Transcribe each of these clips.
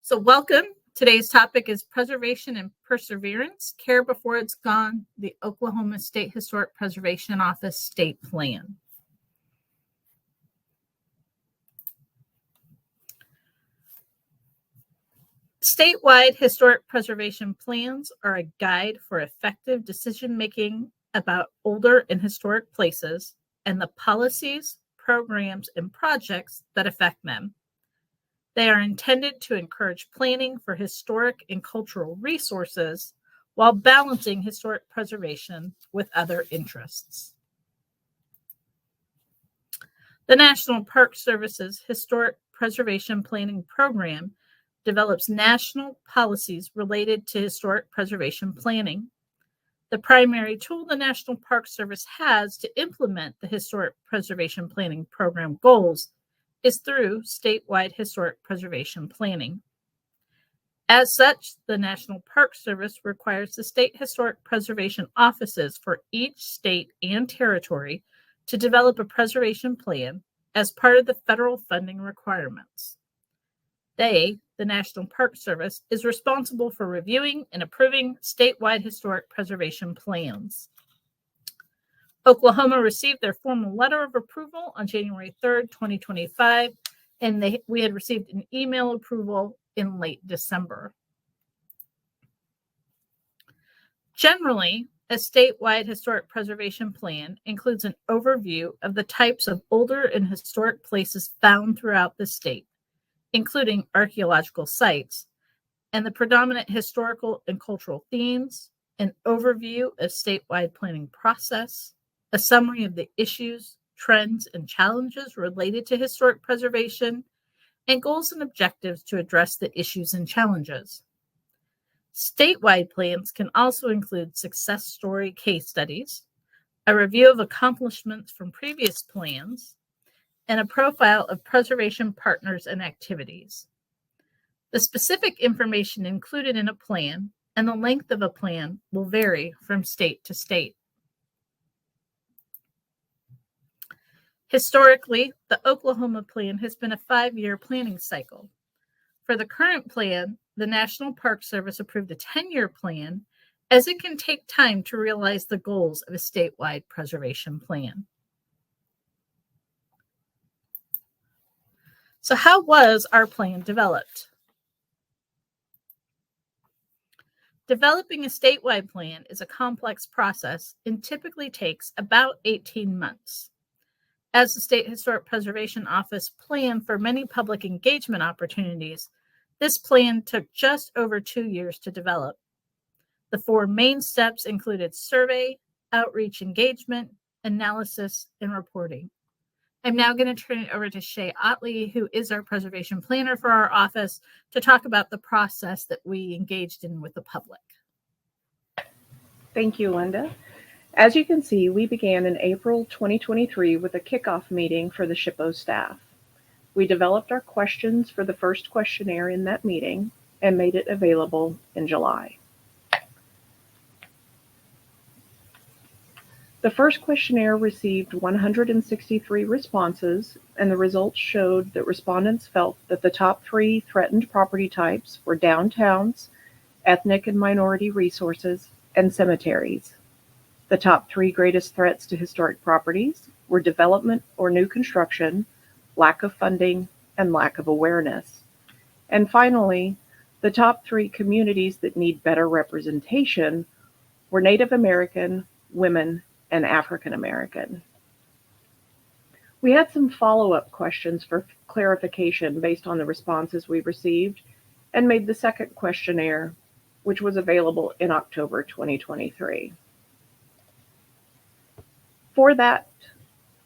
So welcome. Today's topic is preservation and perseverance, care before it's gone, the Oklahoma State Historic Preservation Office State Plan. Statewide historic preservation plans are a guide for effective decision-making about older and historic places and the policies, programs, and projects that affect them. They are intended to encourage planning for historic and cultural resources while balancing historic preservation with other interests. The National Park Service's Historic Preservation Planning Program develops national policies related to historic preservation planning. The primary tool the National Park Service has to implement the Historic Preservation Planning Program goals is through statewide historic preservation planning. As such, the National Park Service requires the state historic preservation offices for each state and territory to develop a preservation plan as part of the federal funding requirements. They, the National Park Service, is responsible for reviewing and approving statewide historic preservation plans. Oklahoma received their formal letter of approval on January 3rd, 2025, and we had received an email approval in late December. Generally, a statewide historic preservation plan includes an overview of the types of older and historic places found throughout the state, including archaeological sites, and the predominant historical and cultural themes, an overview of statewide planning process, a summary of the issues, trends, and challenges related to historic preservation, and goals and objectives to address the issues and challenges. Statewide plans can also include success story case studies, a review of accomplishments from previous plans, and a profile of preservation partners and activities. The specific information included in a plan and the length of a plan will vary from state to state. Historically, the Oklahoma plan has been a 5-year planning cycle. For the current plan, the National Park Service approved a 10-year plan, as it can take time to realize the goals of a statewide preservation plan. So how was our plan developed? Developing a statewide plan is a complex process and typically takes about 18 months. As the State Historic Preservation Office planned for many public engagement opportunities, this plan took just over 2 years to develop. The 4 main steps included survey, outreach engagement, analysis, and reporting. I'm now going to turn it over to Shay Otley, who is our preservation planner for our office, to talk about the process that we engaged in with the public. Thank you, Linda. As you can see, we began in April 2023 with a kickoff meeting for the OKSHPO staff. We developed our questions for the first questionnaire in that meeting and made it available in July. The first questionnaire received 163 responses, and the results showed that respondents felt that the top 3 threatened property types were downtowns, ethnic and minority resources, and cemeteries. The top 3 greatest threats to historic properties were development or new construction, lack of funding, and lack of awareness. And finally, the top 3 communities that need better representation were Native American, women, and African American. We had some follow-up questions for clarification based on the responses we received and made the second questionnaire, which was available in October 2023. For that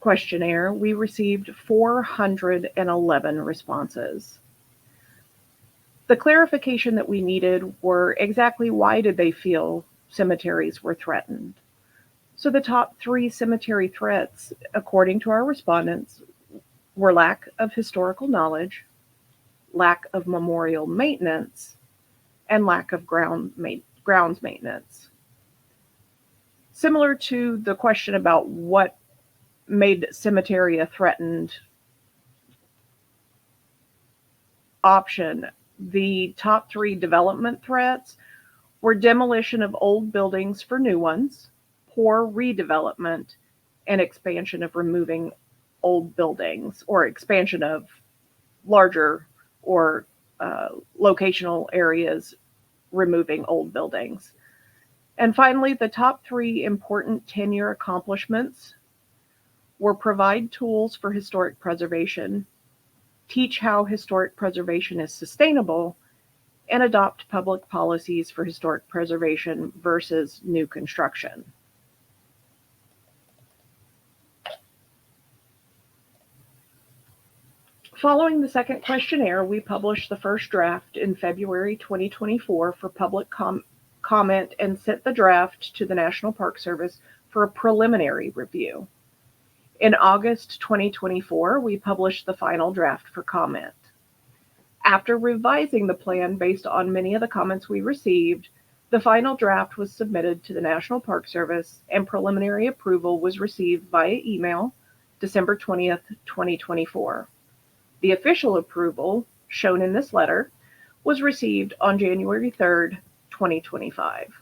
questionnaire, we received 411 responses. The clarification that we needed were exactly why did they feel cemeteries were threatened. So the top 3 cemetery threats, according to our respondents, were lack of historical knowledge, lack of memorial maintenance, and lack of grounds maintenance. Similar to the question about what made cemetery a threatened option, The top 3 development threats were demolition of old buildings for new ones, poor redevelopment, and expansion of removing old buildings, or expansion of larger or locational areas, removing old buildings. And finally, the top 3 important 10-year accomplishments were provide tools for historic preservation, teach how historic preservation is sustainable, and adopt public policies for historic preservation versus new construction. Following the second questionnaire, we published the first draft in February 2024 for public comment and sent the draft to the National Park Service for a preliminary review. In August 2024, we published the final draft for comment. After revising the plan based on many of the comments we received, the final draft was submitted to the National Park Service, and preliminary approval was received via email December 20th, 2024. The official approval, shown in this letter, was received on January 3rd, 2025.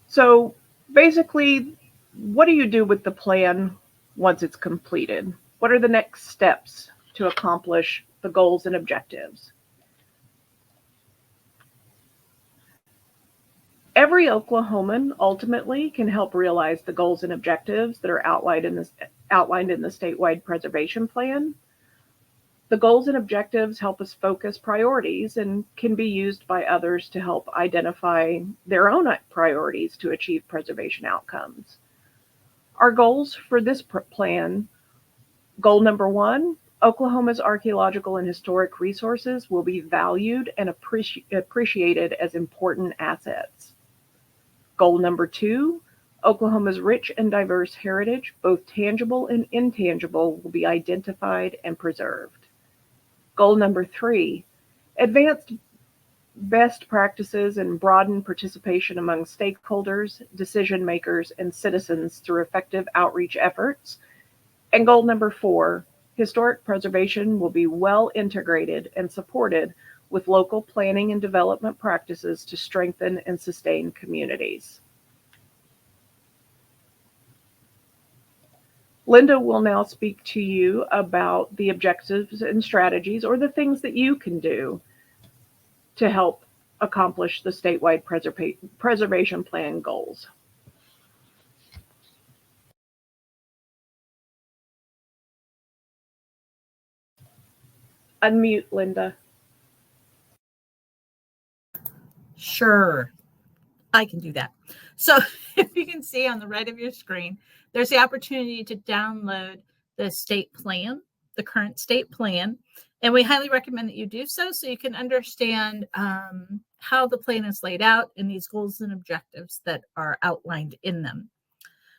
So basically, what do you do with the plan once it's completed? What are the next steps to accomplish the goals and objectives? Every Oklahoman ultimately can help realize the goals and objectives that are outlined in the statewide preservation plan. The goals and objectives help us focus priorities and can be used by others to help identify their own priorities to achieve preservation outcomes. Our goals for this plan: goal number 1, Oklahoma's archaeological and historic resources will be valued and appreciated as important assets. Goal number 2, Oklahoma's rich and diverse heritage, both tangible and intangible, will be identified and preserved. Goal number 3, advanced best practices and broaden participation among stakeholders, decision makers, and citizens through effective outreach efforts. And goal number 4, historic preservation will be well integrated and supported with local planning and development practices to strengthen and sustain communities. Linda will now speak to you about the objectives and strategies, or the things that you can do to help accomplish the statewide preservation plan goals. Unmute, Linda. Sure, I can do that. So if you can see on the right of your screen, there's the opportunity to download the state plan, the current state plan, and we highly recommend that you do so you can understand how the plan is laid out and these goals and objectives that are outlined in them.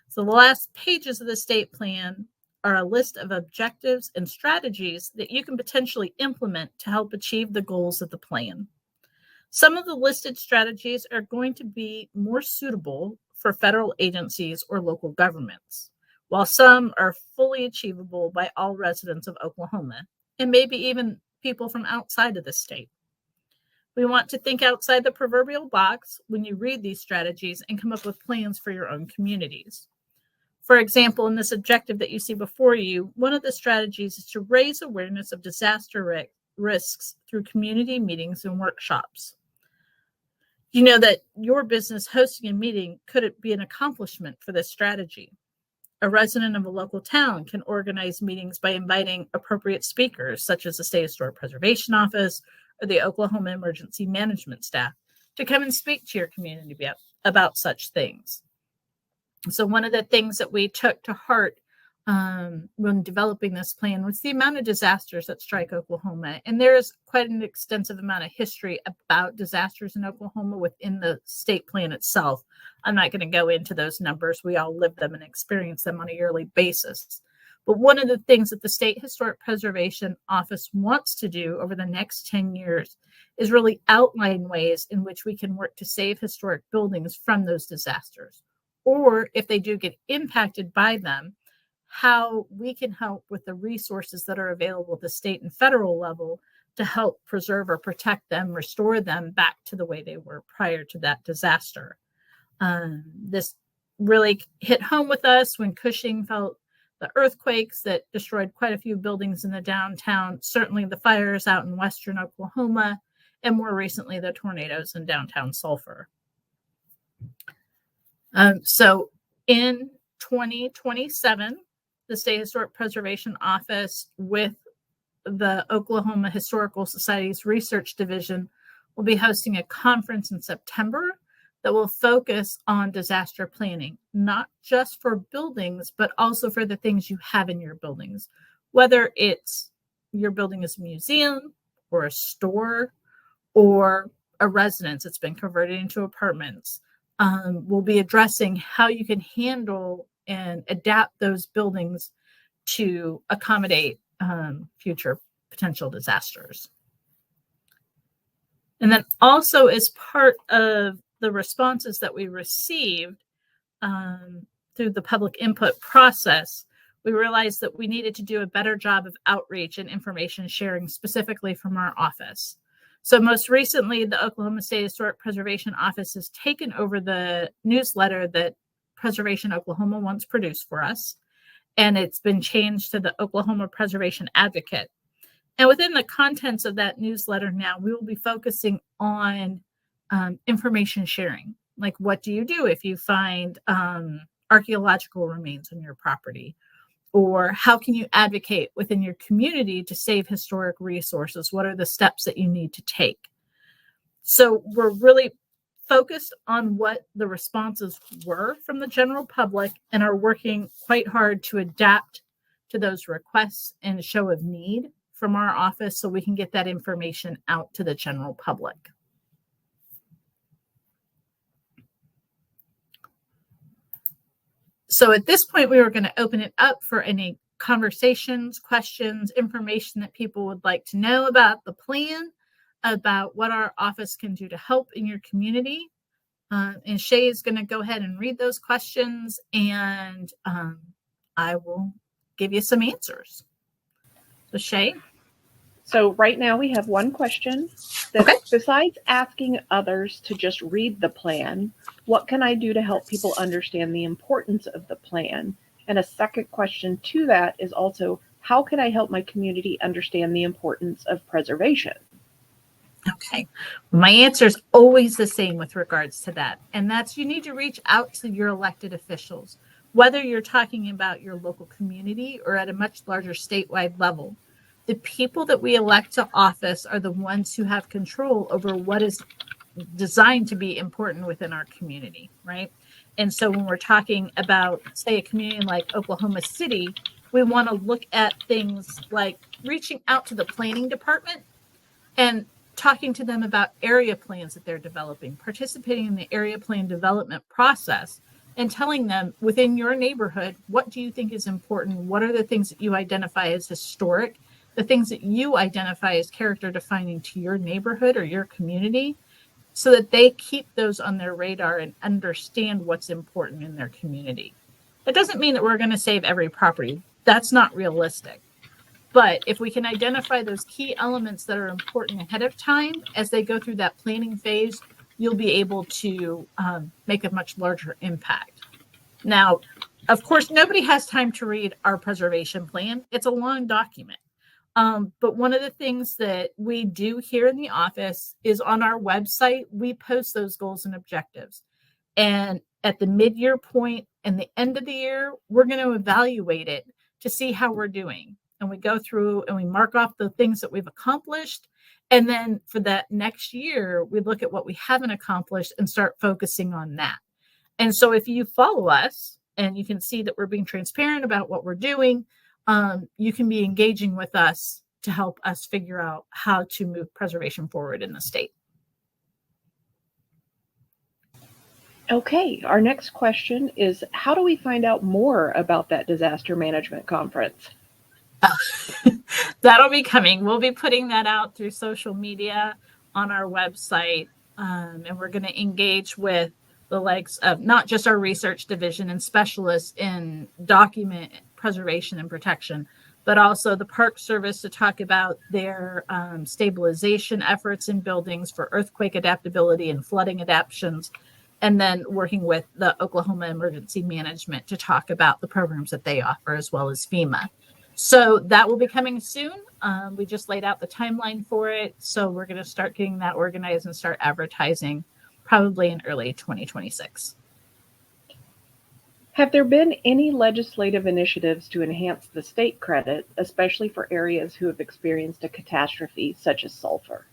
So the last pages of the state plan are a list of objectives and strategies that you can potentially implement to help achieve the goals of the plan. Some of the listed strategies are going to be more suitable for federal agencies or local governments, while some are fully achievable by all residents of Oklahoma, and maybe even people from outside of the state. We want to think outside the proverbial box when you read these strategies and come up with plans for your own communities. For example, in this objective that you see before you, one of the strategies is to raise awareness of disaster risks through community meetings and workshops. You know that your business hosting a meeting could be an accomplishment for this strategy. A resident of a local town can organize meetings by inviting appropriate speakers, such as the State Historic Preservation Office or the Oklahoma Emergency Management staff, to come and speak to your community about such things. So one of the things that we took to heart when developing this plan was the amount of disasters that strike Oklahoma. And there's quite an extensive amount of history about disasters in Oklahoma within the state plan itself. I'm not going to go into those numbers. We all live them and experience them on a yearly basis. But one of the things that the State Historic Preservation Office wants to do over the next 10 years is really outline ways in which we can work to save historic buildings from those disasters. Or if they do get impacted by them, how we can help with the resources that are available at the state and federal level to help preserve or protect them, restore them back to the way they were prior to that disaster. This really hit home with us when Cushing felt the earthquakes that destroyed quite a few buildings in the downtown, certainly the fires out in western Oklahoma, and more recently the tornadoes in downtown Sulphur. So in 2027, the State Historic Preservation Office with the Oklahoma Historical Society's Research Division will be hosting a conference in September that will focus on disaster planning, not just for buildings, but also for the things you have in your buildings, whether it's your building is a museum or a store or a residence that's been converted into apartments. We'll be addressing how you can handle and adapt those buildings to accommodate future potential disasters. And then also as part of the responses that we received through the public input process, we realized that we needed to do a better job of outreach and information sharing specifically from our office. So most recently, the Oklahoma State Historic Preservation Office has taken over the newsletter that Preservation Oklahoma once produced for us, and it's been changed to the Oklahoma Preservation Advocate. And within the contents of that newsletter now, we will be focusing on information sharing. Like, what do you do if you find archaeological remains on your property? Or how can you advocate within your community to save historic resources? What are the steps that you need to take? So we're really focused on what the responses were from the general public and are working quite hard to adapt to those requests and show of need from our office so we can get that information out to the general public. So at this point, we were going to open it up for any conversations, questions, information that people would like to know about the plan, about what our office can do to help in your community. And Shay is going to go ahead and read those questions, and I will give you some answers. So Shay? So right now we have one question that besides asking others to just read the plan, what can I do to help people understand the importance of the plan? And a second question to that is also, how can I help my community understand the importance of preservation? Okay. My answer is always the same with regards to that. And that's, you need to reach out to your elected officials, whether you're talking about your local community or at a much larger statewide level. The people that we elect to office are the ones who have control over what is designed to be important within our community, right? And so when we're talking about, say, a community like Oklahoma City, we want to look at things like reaching out to the planning department and talking to them about area plans that they're developing, participating in the area plan development process, and telling them within your neighborhood, what do you think is important? What are the things that you identify as historic? The things that you identify as character defining to your neighborhood or your community, so that they keep those on their radar and understand what's important in their community. That doesn't mean that we're going to save every property. That's not realistic. But if we can identify those key elements that are important ahead of time, as they go through that planning phase, you'll be able to make a much larger impact. Now, of course, nobody has time to read our preservation plan. It's a long document. But one of the things that we do here in the office is on our website, we post those goals and objectives. And at the mid-year point and the end of the year, we're going to evaluate it to see how we're doing. And we go through and we mark off the things that we've accomplished. And then for that next year, we look at what we haven't accomplished and start focusing on that. And so if you follow us and you can see that we're being transparent about what we're doing, you can be engaging with us to help us figure out how to move preservation forward in the state. Okay, our next question is, how do we find out more about that disaster management conference? That'll be coming. We'll be putting that out through social media, on our website, and we're going to engage with the likes of not just our research division and specialists in document preservation and protection, but also the Park Service to talk about their stabilization efforts in buildings for earthquake adaptability and flooding adaptations, and then working with the Oklahoma Emergency Management to talk about the programs that they offer, as well as FEMA. So that will be coming soon. We just laid out the timeline for it. So we're going to start getting that organized and start advertising probably in early 2026. Have there been any legislative initiatives to enhance the state credit, especially for areas who have experienced a catastrophe such as sulfur?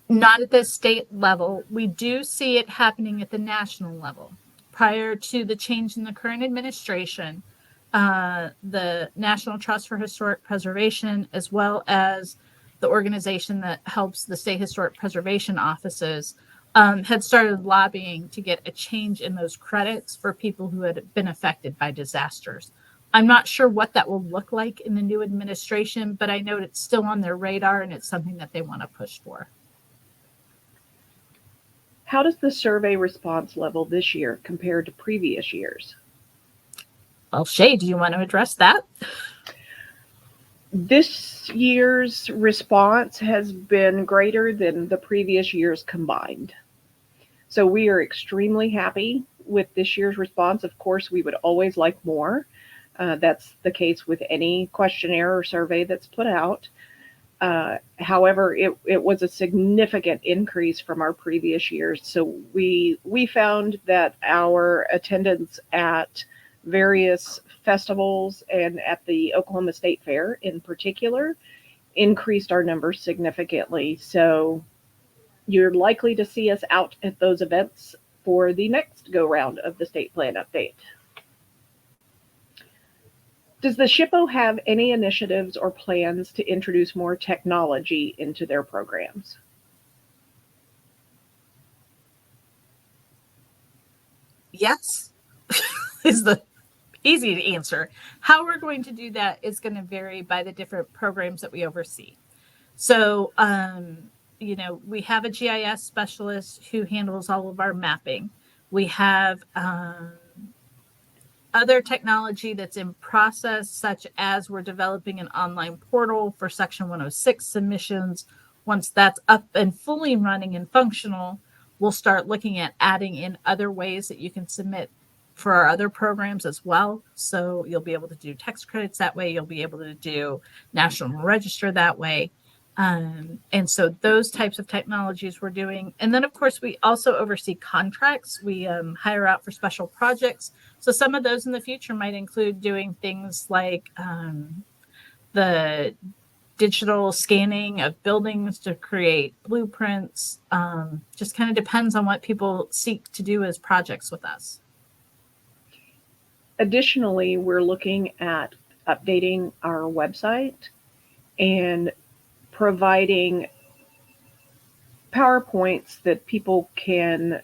Not at the state level. We do see it happening at the national level. Prior to the change in the current administration, the National Trust for Historic Preservation, as well as the organization that helps the state historic preservation offices, had started lobbying to get a change in those credits for people who had been affected by disasters. I'm not sure what that will look like in the new administration, but I know it's still on their radar and it's something that they want to push for. How does the survey response level this year compare to previous years? Well, Shay, do you want to address that? This year's response has been greater than the previous years combined. So we are extremely happy with this year's response. Of course, we would always like more. That's the case with any questionnaire or survey that's put out. However, it was a significant increase from our previous years. So we found that our attendance at various festivals and at the Oklahoma State Fair in particular increased our numbers significantly. So you're likely to see us out at those events for the next go round of the state plan update. Does the SHPO have any initiatives or plans to introduce more technology into their programs? Yes, is the easy to answer. How we're going to do that is going to vary by the different programs that we oversee. So, we have a GIS specialist who handles all of our mapping. We have other technology that's in process, such as we're developing an online portal for Section 106 submissions. Once that's up and fully running and functional, we'll start looking at adding in other ways that you can submit for our other programs as well. So you'll be able to do text credits that way. You'll be able to do National Register that way. And so those types of technologies we're doing. And then, of course, we also oversee contracts. We hire out for special projects. So some of those in the future might include doing things like the digital scanning of buildings to create blueprints. Just kind of depends on what people seek to do as projects with us. Additionally, we're looking at updating our website and providing PowerPoints that people can,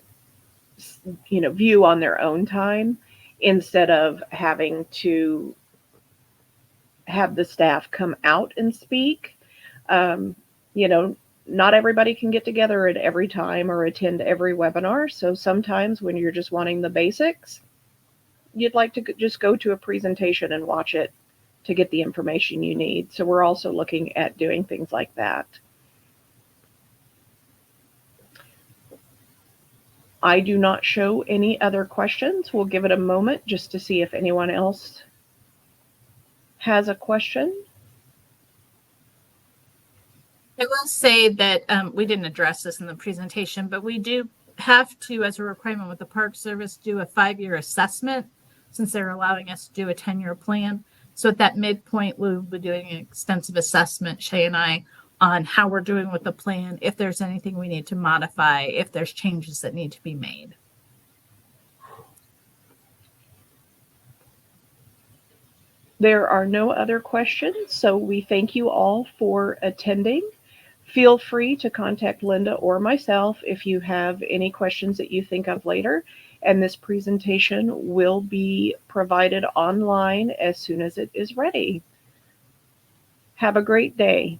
view on their own time instead of having to have the staff come out and speak. Not everybody can get together at every time or attend every webinar. So sometimes when you're just wanting the basics, you'd like to just go to a presentation and watch it to get the information you need. So we're also looking at doing things like that. I do not show any other questions. We'll give it a moment just to see if anyone else has a question. I will say that we didn't address this in the presentation, but we do have to, as a requirement with the Park Service, do a 5-year assessment since they're allowing us to do a 10-year plan. So at that midpoint, we'll be doing an extensive assessment, Shay and I, on how we're doing with the plan, if there's anything we need to modify, if there's changes that need to be made. There are no other questions, so we thank you all for attending. Feel free to contact Linda or myself if you have any questions that you think of later. And this presentation will be provided online as soon as it is ready. Have a great day.